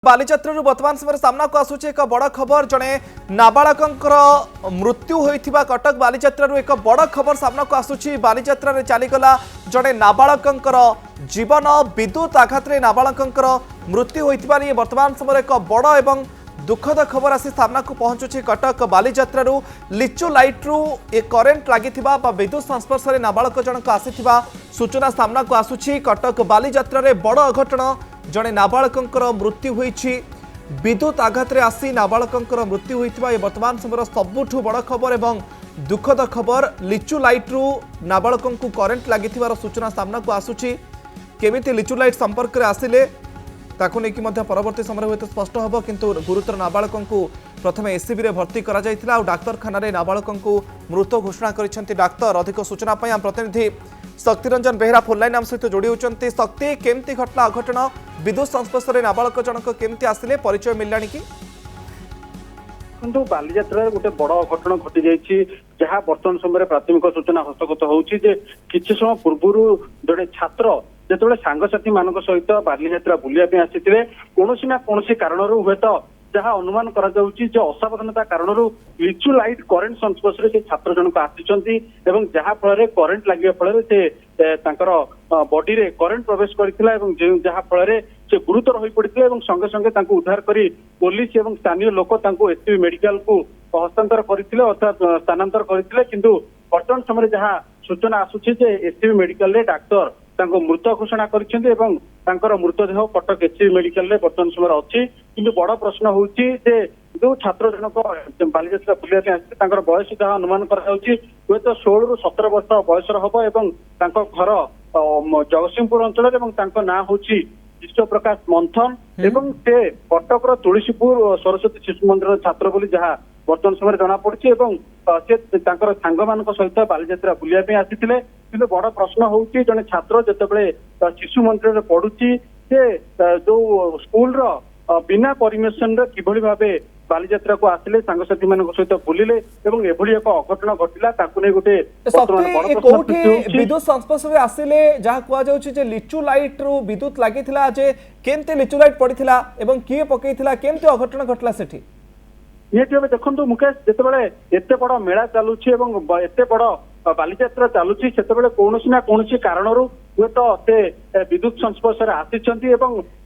बालीजात्रु वर्तमान समय सामना को आसुचे एक बड़ खबर जड़े नाबालकर मृत्यु होता कटक बालीजात्रु एक बड़ खबर सामना को आसुची बालीजात्रा रे चलीगला जड़े नाबालकर जीवन विद्युत आघात नाबालकर मृत्यु होता वर्तमान समय एक बड़ एवं दुखद खबर आसी सामना को पहुंचुची कटक बालीजात्रु लिचु लाइट्रु ए करेन्ट लगी विद्युत संस्पर्श में नाबालक जनक आसी सूचना सामना को आसुची कटक बालीजात्रा रे बड़ अघटन जड़े नाबालकर मृत्यु होईछि विद्युत आघात आसी नाबालकर मृत्यु होता वर्तमान समय सबुठ बड़ खबर एवं दुखद खबर लिचु लाइट्रु नाबालक को करेन्ट लगी सूचना सामना को आसुची केमिति लिचु लाइट संपर्क में आसिले ताकू नहीं कि परवर्ती समय हूँ स्पष्ट हम किंतु गुरुतर नाबालक को प्रथम एससीबी रे भर्ती करा जायथिला और डाक्तरखाना नाबालक को मृत घोषणा करिसेंती डाक्तर। अधिक सूचना पाई आम प्रतिनिधि शक्तिरंजन बेहरा फोनलाइन आम सहित जोड़ी होती। शक्ति केमती घटना अघटन विद्युत संस्पर्श में नाबालक जनक केमती आसिले परिचय मिललानी कि किंतु बालीजात्रा गोटे बड़ अघटन घटी जाइए जहाँ बर्तमान समय प्राथमिक सूचना हस्तगत होउछि जे किछि समय पूर्व जड़े छात्र जो सांगसाथी मान सहित बालीजात्रा बुलापी आसी कौन ना कौन कारण हुए तो जहाँ अनुमान करा असावधानता कारण लिचु लाइट करेन्ट संस्पर्श से छात्र जनक आसी जहाँ फल करेन्ट लगे फल से बॉडी रे करेन्ट प्रवेश करथिला जहाँ फल से गुरुतर हो पड़ते संगे संगे उद्धार कर पुलिस और स्थानीय लोक एससीबी मेडिकल को हस्तांतर करथिले अर्थात स्थानांतर करथिले किंतु वर्तमान समय जहाँ सूचना आसुछि जे एससीबी मेडिकल रे डाक्तर मृत घोषणा कर मृतदेह कटक एससीबी मेडिकल रे वर्तमान समय अच्छी किंतु बड़ प्रश्न होउछि जे जो छात्र जनक बालीजात्रा बुलापी आसते बयस जहाँ अनुमान कर 16 ରୁ 17 वर्ष बयसर हम एवं घर जगतसिंहपुर अंचल ना हूँ विश्व प्रकाश मंथन एवं से कटक तुलसीपुर सरस्वती शिशु मंदिर छात्र बोली जहाँ वर्तमान समय जना पड़ी से सांग मान सहित बालीजात्रा बुलापी आसी कि बड़ प्रश्न होउछि जने छात्र जतबेले शिशु मंदिर में पढ़ुछि से जो स्कूल बिना परमिशन किभली भाबे बालीजात्रा को आसिले सांगसाथी मान सहित बुलिले एवं एभली एक अघटन घटिला ताकू नै गोटे विद्युत संस्पर्श में आसिले जहाँ कह जाउछि जे लिचु लाइट रु विद्युत लागिथिला जे केमते लिचु लाइट पड़िथिला एवं किए पकैथिला केमते अघटन घटला सेठी निहाती भाव देखो मुकेश जितेबाला एत बड़ मेला चलुची एत बड़ बालीजात्रा चलुची से कौन ना कौन कारण हुए तो से विद्युत संस्पर्श आसी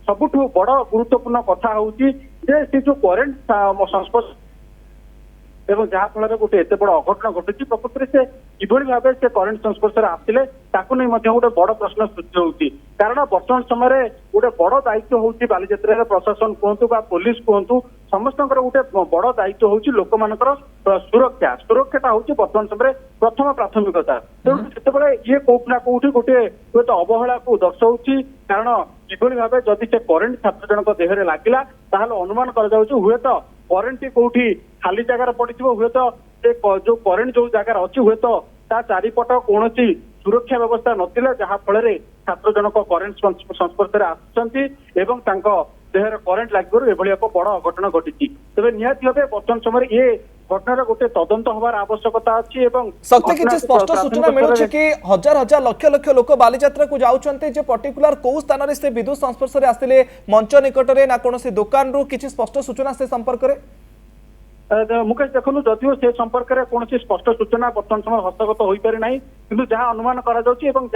सबुठ बड़ गुरुत्वपूर्ण कथा हूँ से जो करेन्ट संस्पर्श एवं जहाँ फल गोटे एत बड़ अघटन घटुची प्रकृति से किभली भाव से करेन्ट संस्पर्श आसिले ताकू नहीं गोटे बड़ प्रश्न सृष्टि होती कारण वर्तमान समय गोटे बड़ दायित्व हूँ बालीजात्रा प्रशासन कहतु पुलिस कहतु समस्त गोटे बड़ दायित्व हूँ लोक मानकर सुरक्षाटा हूँ वर्तमान समय प्रथम प्राथमिकता तेणु ये कोना कौटी गोटे हूँ तो अवहेला को दर्शाऊँ कारण किभली भाव जदि से करेन्ट छात्र जनक देहरे लगिला अनुमान कर हुए तो करेन्ट कौटी खाली जगार पड़ी हुए तो जो करेन्ट जो जगार अच्छी हुए तो चारिपट कौन सुरक्षा व्यवस्था नथिला जहाँ फल छात्र जनक करेन्ट संस्पर्श आसुचंती देहर करेन्ट लगे एभली एक बड़ अघटन घटी तेज निहाती भाव वर्तमान समय ये घटनार गोटे तदंत हबार आवश्यकता अच्छी शक्ति किसी स्पष्ट सूचना मिलूँ कि हजार हजार लक्ष लक्ष लोक बालीजात्रा को जाउछन्ते जे पर्टिकुलर कौ स्थान से विद्युत संस्पर्श में आसिले मंच निकट में ना कौन दुकान रु किसी स्पष्ट सूचना से संपर्क में मुकेश देखु जदिव से संपर्क में कौन स्पष्ट सूचना बर्तमान समय हस्तगत हो पारे ना कि जहाँ अनुमान करा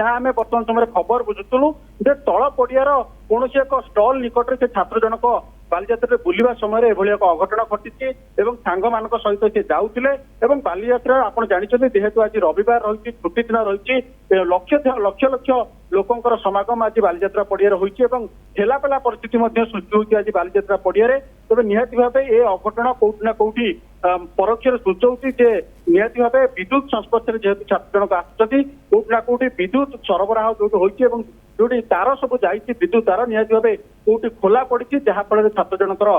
आम बर्तमान समय खबर बुझुलु जे तल पड़ियार कौन एक स्टल निकट से छात्र जनक बालीजात्रा बुलवा समय एभली एक अघटन घटी सांग मान सहित से जाऊले बालीजात्रा आप जानते जेहेतु आज रविवार रही छुट्टी दिन रही लक्ष लक्ष लोकंर समागम आज बालीजात्रा पड़िया होती ठेलापेला परिस्थिति सृष्टि होती आज बालीजात्रा पड़िया तेज निहाती भाव ये अघटन कौटी ना कौटी परोक्ष सूचाऊँगी जे निहाती भाव विद्युत संस्पर्श जेहेतु छात्र जनक आसुँच कौटी ना कौटी विद्युत सरबराह जो होती जोटी तार सब जाइए विद्युत तार निहाती भाव कौटी खोला पड़ी जहाँ फल छात्र जनकर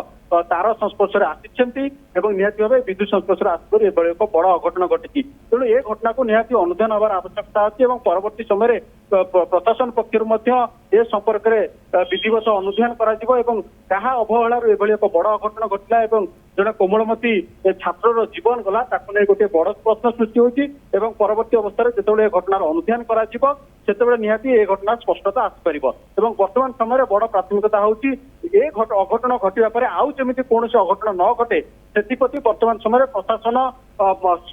तार संस्पर्श आसी निहाती भाव विद्युत संस्पर्श आसपर एक बड़ अघटन घटी तेणु ये घटना को निहाती अनुधान हबार आवश्यकता अच्छी परवर्ती समय प्रशासन पक्ष ए संपर्क में विधिवत अनुधान कहा अवहेलार एभली एक बड़ अघटन घटला जड़े कोमलमती छात्र जीवन गला गोटे बड़ प्रश्न सृष्टि होती এবং পরবর্তী অবস্থায় যেতବେଳେ ଏ ଘଟଣାର ଅନୁଧ୍ୟାନ କରାଯିବ ସେତେବେଳେ ନିହାତି ଏ ଘଟଣା ସ୍ପଷ୍ଟତା ଆସିପାରିବ ଏବଂ ବର୍ତ୍ତମାନ ସମୟରେ ବଡ ପ୍ରାଥମିକତା ହେଉଛି ଏ ଅଘଟଣ ଘଟିବା ପରେ ଆଉ ଯେମିତି କୌଣସି ଅଘଟଣ ନ ଘଟେ ସେଥିପ୍ରତି ବର୍ତ୍ତମାନ ସମୟରେ ପ୍ରଶାସନ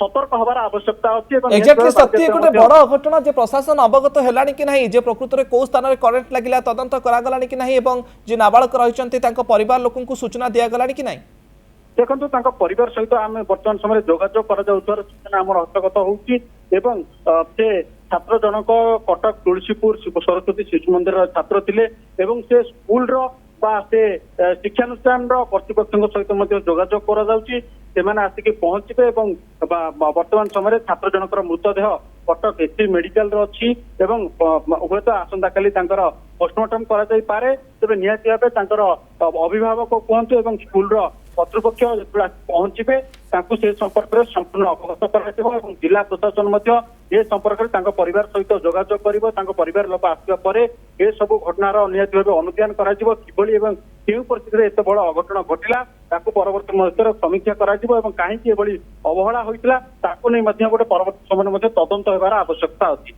ସତର୍କ ହେବାର ଆବଶ୍ୟକତା ଅଛି ଏବଂ एक्जाक्टली सत्य गोटे बड़ अघटना जे प्रशासन अवगत हेलानी कि नहीं जे प्रकृत में कौ स्थान में करेंट लगिला तदंत करागलानी कि नहीं एवं जे नाबालक रहिसंती तांको परिवार लोकन को सूचना दिया गलानी कि नहीं देखो तांको परिवार सहित आम वर्तमान समय जोगाजोग कर सूचना आम हस्तगत होउची एवं से छात्र जनक कटक तुलसीपुर सरस्वती शिशु मंदिर छात्र थिले एवं से स्कूल रो बा से शिक्षानुष्ठान कर्तृपक्ष सहित जोगाजोग करा जाउची सेमाने आसिक पहुंचबे एवं वर्तमान समय छात्र जनकर मृतदेह कटक एससी मेडिकल रो अछि एवं हुएत आसंता काली तांकर पोस्टमार्टम करा जाई पारे तबे निहाती भाबे तांकर अभिभावक कहतु एवं स्कूल रो कर्तृपक्ष जेतबे पहुंचबे तांको से संपर्क में संपूर्ण अवगत कराइबो एवं जिला प्रशासन मध्य ए संपर्क में तांको परिवार सहित जोगाजोग करिवो तांको परिवार लोक आसिबा परे ए सब घटनार निहाती भाबे अनुध्यान कराजिवो किबळी एवं केउ परिस्थिति एत बड़ अघटन घटिला ताको परवर्ती मध्यर समीक्षा कराजिवो एवं काहेकि एभଳି अवहेला होइतिला ताको नै मध्य गोटे परवर्ती समय मध्य तदंत हेबार आवश्यकता अछि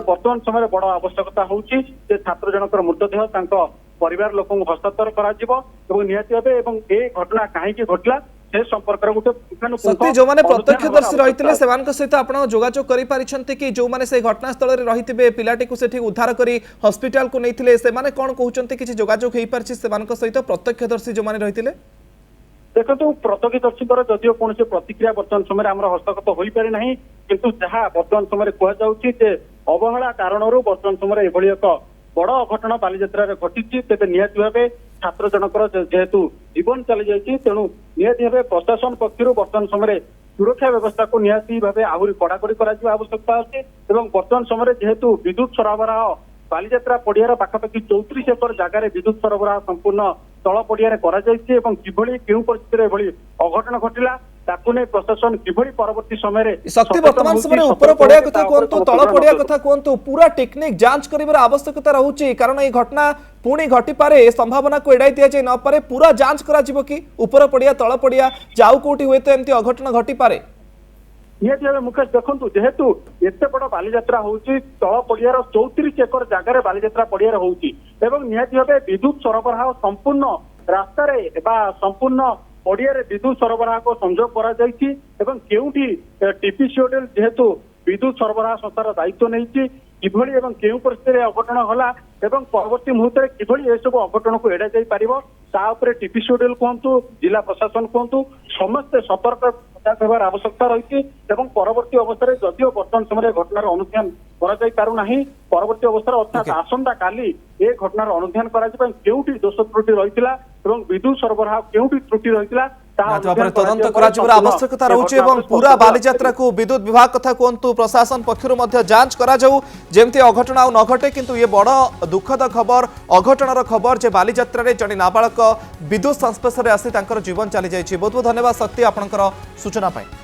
वर्तमान समय बड़ आवश्यकता होउची जे छात्र जनकर मृतदेह तांको परिवार लोकन हस्तांतर कराजिवो एवं निहाती भाबे एवं ए घटना काहेकि घटिला से संपर्क गोटे सत्य जो माने प्रत्यक्षदर्शी रहितिले सेवानक सहित आपण जोगाजोग करि पारिछन्ते कि जो माने से घटना स्थल रे रहितिबे पिलाटी को सेठी उद्धार करी हॉस्पिटल को नैथिले से माने कोन कहउछन्ते कि जोगाजोग हेइ पारछि सेवानक सहित प्रत्यक्षदर्शी जो माने रहितिले देखो प्रत्यक्षदर्शी जदिओ कौन प्रतिक्रिया वर्तमान समय आम हस्तगत हो पारे ना किंतु जहाँ वर्तमान समय कहुचे अवहेला कारण वर्तमान समय एभली एक बड़ अघटन बालीजात्रा घटी तेज निहाती भाव छात्र जनकर जेहेतु जीवन चली जाइए तेणु निहाती भाव प्रशासन पक्ष वर्तमान समय सुरक्षा व्यवस्था को निहाती भाव आहरी कड़ाकड़ी कर आवश्यकता अच्छी वर्तमान समय जेहेतु विद्युत सरबराह बालीजात्रा पड़ियार पाखापाखि 34 एकर जगार विद्युत सरबराह संपूर्ण तल पड़िया किभली केउं परिस्थिति एभली अघटन घटिला ताकू नै प्रशासन किभली परवर्ती समय शक्ति वर्तमान समय ऊपर पड़िया कथा कहतु तल पड़िया कथा कहतु पूरा टेक्निक जांच करिवार आवश्यकता रहउची कारण ए घटना पुणी घटी पारे ए संभावना को एडाई दिया जाय न पारे पूरा जांच करा जिवो कि ऊपर पड़िया तल पड़िया जाऊ कोठी होय तो एमती अघटन घटी पारे निहाती भाव मुकेश देखु जेहेतु एत बड़ बालीजात्रा होउची तल पड़ियार 34 एकर जगार बालीजात्रा पड़ियार होउची एवं निहाती भाव विद्युत सरबराह संपूर्ण रास्ता संपूर्ण पड़िया विद्युत सरबराह को संजोग करा जाइछि एवं केउठी टीपीसीओडीएल जेहेतु विद्युत सरबराह संस्थार दायित्व नहीं किभली एवं केउं परिस्थिति अघटन होला एवं परवर्ती मुहूर्त किभली ए सब अघटन को एड़ा जाई पारिबो ता उपरे टीपीसीओडीएल कहतु जिला प्रशासन कहतु समस्त सतर्क सजाग हेबार आवश्यकता रही परवर्ती अवस्था जदिओ वर्तमान समय घटनार अनुध्यान करा जाई पारु नाही परवर्ती अवस्था अर्थात आसंता काली ए घटनार अनुध्यान करा जिबा केउठी दोष त्रुटि रहितिला एवं विद्युत सरबराह केउठी त्रुटि रहितिला तदंत कराजिबार आवश्यकता रहउछि एवं पूरा बालीजात्रा को विद्युत विभाग कथा कहतु प्रशासन पक्षरु मध्य जांच करा जाऊ जेमती अघटन आ न घटे किंतु ये बड़ दुखद खबर अघटनर खबर जे बालीजात्रा रे जणी नाबालक विद्युत संस्पर्श रे आसी तांकर जीवन चली जाइछि बहुत बहुत धन्यवाद शक्ति आपनकर सूचना पाई।